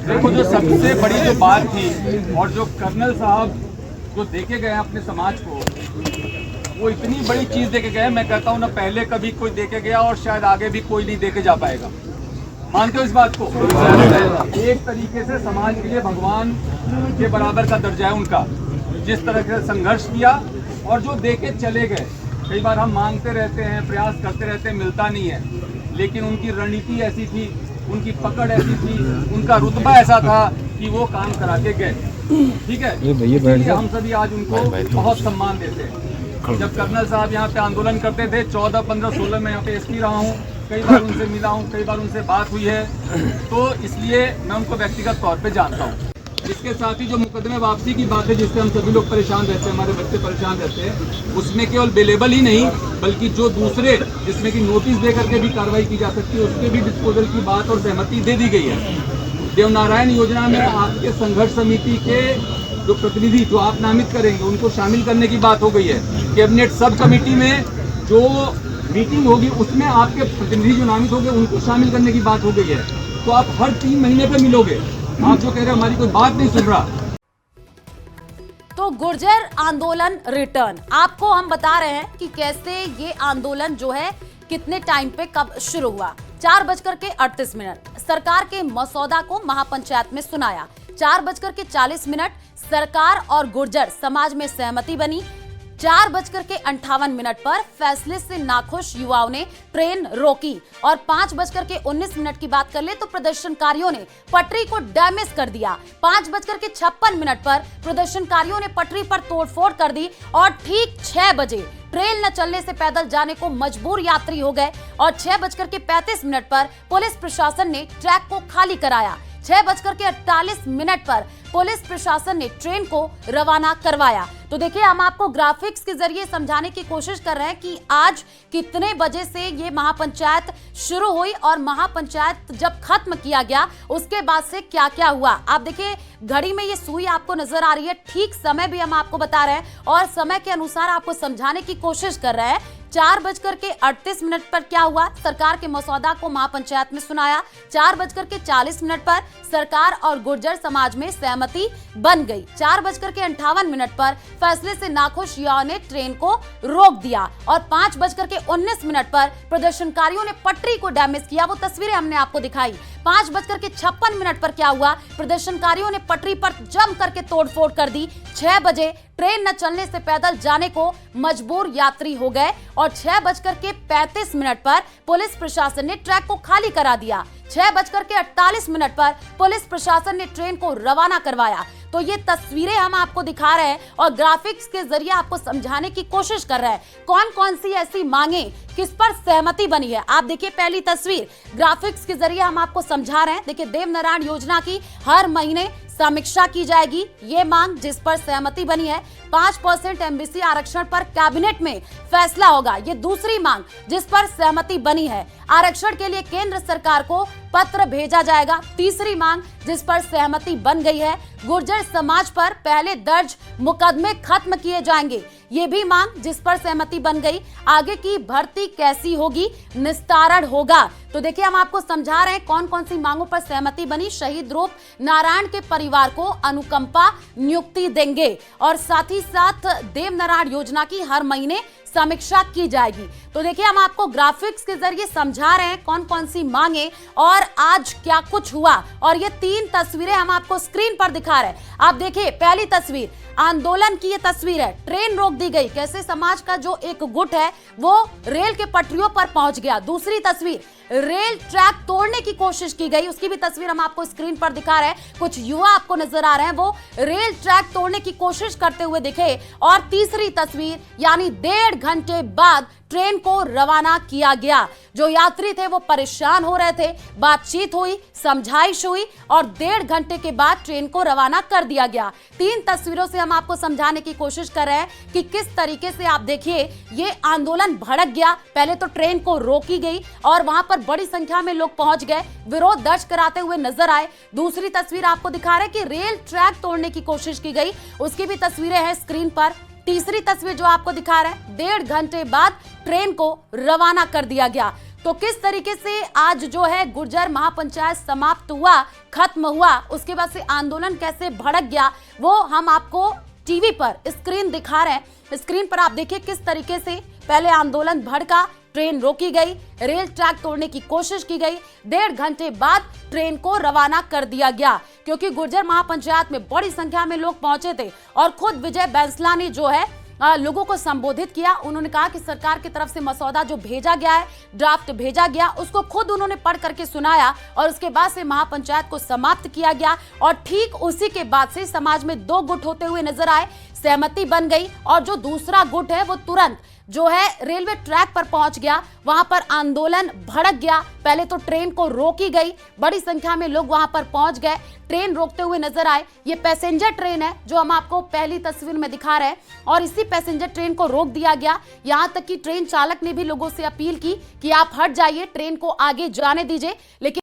देखो, जो सबसे बड़ी जो बात थी और जो कर्नल साहब जो देके गए हैं अपने समाज को, वो इतनी बड़ी चीज देके गए, मैं कहता हूँ ना पहले कभी कोई देके गया और शायद आगे भी कोई नहीं देके जा पाएगा। मानते हो इस बात को? एक तरीके से समाज के लिए भगवान के बराबर का दर्जा है उनका, जिस तरह से संघर्ष किया और जो देके चले गए। कई बार हम मांगते रहते हैं, प्रयास करते रहते हैं, मिलता नहीं है, लेकिन उनकी रणनीति ऐसी थी, उनकी पकड़ ऐसी थी, उनका रुतबा ऐसा था कि वो काम करा के गए। ठीक है, इसलिए हम सभी आज उनको बहुत सम्मान देते हैं। जब कर्नल साहब यहाँ पे आंदोलन करते थे 14, 15, 16 में यहाँ पे एसपी रहा हूँ, कई बार उनसे मिला हूँ, कई बार उनसे बात हुई है, तो इसलिए मैं उनको व्यक्तिगत तौर पे जानता हूँ। इसके साथ ही जो मुकदमे वापसी की बात है, जिससे हम सभी लोग परेशान रहते हैं, हमारे बच्चे परेशान रहते हैं, उसमें केवल बेलेबल ही नहीं बल्कि जो दूसरे जिसमें कि नोटिस दे करके भी कार्रवाई की जा सकती है, उसके भी डिस्पोजल की बात और सहमति दे दी गई है। देवनारायण योजना में आपके संघर्ष समिति के जो प्रतिनिधि जो आप नामित करेंगे, उनको शामिल करने की बात हो गई है। कैबिनेट सब कमेटी में जो मीटिंग होगी उसमें आपके प्रतिनिधि जो नामित होंगे उनको शामिल करने की बात हो गई है। तो आप हर 3 महीने पे मिलोगे। आप जो कह रहे हैं हमारी कोई बात नहीं सुन रहा। तो गुर्जर आंदोलन रिटर्न, आपको हम बता रहे हैं कि कैसे ये आंदोलन जो है कितने टाइम पे कब शुरू हुआ। 4:38 सरकार के मसौदा को महापंचायत में सुनाया। 4:40 सरकार और गुर्जर समाज में सहमति बनी। 4:58 पर फैसले से नाखुश युवाओं ने ट्रेन रोकी और 5:19 की बात कर ले तो प्रदर्शनकारियों ने पटरी को डैमेज कर दिया। 5:56 पर प्रदर्शनकारियों ने पटरी पर तोड़फोड़ कर दी और ठीक 6 बजे ट्रेन न चलने से पैदल जाने को मजबूर यात्री हो गए और 6:35 पर पुलिस प्रशासन ने ट्रैक को खाली कराया। 6:48 पर पुलिस प्रशासन ने ट्रेन को रवाना करवाया। तो देखिए, हम आपको ग्राफिक्स के जरिए समझाने की कोशिश कर रहे हैं कि आज कितने बजे से ये महापंचायत शुरू हुई और महापंचायत जब खत्म किया गया उसके बाद से क्या क्या हुआ। आप देखिए, घड़ी में ये सुई आपको नजर आ रही है, ठीक समय भी हम आपको बता रहे हैं और समय के अनुसार आपको समझाने की कोशिश कर रहे हैं। 4:38 पर क्या हुआ? सरकार के मसौदा को महापंचायत में सुनाया। 4:40 पर सरकार और गुर्जर समाज में सहमति बन गई। 4:58 पर फैसले से नाखुश युवाओं ने ट्रेन को रोक दिया और 5:19 पर प्रदर्शनकारियों ने पटरी को डैमेज किया। वो तस्वीरें हमने आपको दिखाई। 5:56 पर क्या हुआ? प्रदर्शनकारियों ने पटरी पर जम करके तोड़फोड़ कर दी। 6 बजे ट्रेन न चलने से पैदल जाने को मजबूर यात्री हो गए और 6:35 पर पुलिस प्रशासन ने ट्रैक को खाली करा दिया। 6:48 पर पुलिस प्रशासन ने ट्रेन को रवाना करवाया। तो ये तस्वीरें हम आपको दिखा रहे हैं और ग्राफिक्स के जरिए आपको समझाने की कोशिश कर रहे हैं कौन कौन सी ऐसी मांगे किस पर सहमति बनी है। आप देखिए, पहली तस्वीर ग्राफिक्स के जरिए हम आपको समझा रहे हैं। देखिए, देवनारायण योजना की हर महीने समीक्षा की जाएगी, ये मांग जिस पर सहमति बनी है। 5% एमबीसी आरक्षण पर कैबिनेट में फैसला होगा, ये दूसरी मांग जिस पर सहमति बनी है। आरक्षण के लिए केंद्र सरकार को पत्र भेजा जाएगा, तीसरी मांग जिस पर सहमति बन गई है। गुर्जर समाज पर पहले दर्ज मुकदमे खत्म किए जाएंगे, ये भी मांग जिस पर सहमति बन गई। आगे की भर्ती कैसी होगी, निस्तारण होगा। तो देखिए, हम आपको समझा रहे हैं कौन कौन सी मांगों पर सहमति बनी। शहीद रूप नारायण के परिवार को अनुकंपा नियुक्ति देंगे और साथ ही साथ देवनारायण योजना की हर महीने समीक्षा की जाएगी। तो देखिए, हम आपको ग्राफिक्स के जरिए समझा रहे हैं कौन कौन सी मांगे और आज क्या कुछ हुआ और ये 3 तस्वीरें हम आपको स्क्रीन पर दिखा रहे हैं। आप देखिए, पहली तस्वीर आंदोलन की ये तस्वीर है, ट्रेन रोक दी गई, कैसे समाज का जो एक गुट है वो रेल के पटरियों पर पहुंच गया। दूसरी तस्वीर रेल ट्रैक तोड़ने की कोशिश की गई, उसकी भी तस्वीर हम आपको स्क्रीन पर दिखा रहे हैं। कुछ युवा आपको नजर आ रहे हैं, वो रेल ट्रैक तोड़ने की कोशिश करते हुए दिखे। और तीसरी तस्वीर यानी 1.5 घंटे बाद ट्रेन को रवाना किया गया। जो यात्री थे वो परेशान हो रहे थे, बातचीत हुई, समझाइश हुई और 1.5 घंटे के बाद ट्रेन को रवाना कर दिया गया। 3 तस्वीरों से हम आपको समझाने की कोशिश कर रहे हैं कि किस तरीके से आप देखिए ये आंदोलन भड़क गया। पहले तो ट्रेन को रोकी गई और वहां पर बड़ी संख्या में लोग पहुंच गए, विरोध दर्ज कराते हुए नजर आए। दूसरी तस्वीर आपको दिखा रहे हैं कि रेल ट्रैक तोड़ने की कोशिश की गई, उसकी भी तस्वीरें हैं स्क्रीन पर। तीसरी तस्वीर जो आपको दिखा रहे हैं, 1.5 घंटे बाद ट्रेन को रवाना कर दिया गया। तो किस तरीके से आज जो है गुर्जर महापंचायत समाप्त हुआ, खत्म हुआ, उसके बाद से आंदोलन कैसे भड़क गया, वो हम आपको टीवी पर स्क्रीन दिखा रहे हैं। स्क्रीन पर आप देखिए किस तरीके से पहले आंदोलन भड़का, ट्रेन रोकी गई, रेल ट्रैक तोड़ने की कोशिश की गई, 1.5 घंटे बाद ट्रेन को रवाना कर दिया गया, क्योंकि गुर्जर महापंचायत में बड़ी संख्या में लोग पहुंचे थे और खुद विजय बैंसला ने जो है लोगों को संबोधित किया। उन्होंने कहा कि सरकार की तरफ से मसौदा जो भेजा गया है, ड्राफ्ट भेजा गया, उसको खुद उन्होंने पढ़ करके सुनाया और उसके बाद से महापंचायत को समाप्त किया गया। और ठीक उसी के बाद से समाज में 2 गुट होते हुए नजर आए, सहमति बन गई और जो दूसरा गुट है वो तुरंत जो है रेलवे ट्रैक पर पहुंच गया, वहां पर आंदोलन भड़क गया। पहले तो ट्रेन को रोकी गई, बड़ी संख्या में लोग वहां पर पहुंच गए, ट्रेन रोकते हुए नजर आए। ये पैसेंजर ट्रेन है जो हम आपको पहली तस्वीर में दिखा रहे हैं और इसी पैसेंजर ट्रेन को रोक दिया गया। यहां तक कि ट्रेन चालक ने भी लोगों से अपील की कि आप हट जाइए, ट्रेन को आगे जाने दीजिए, लेकिन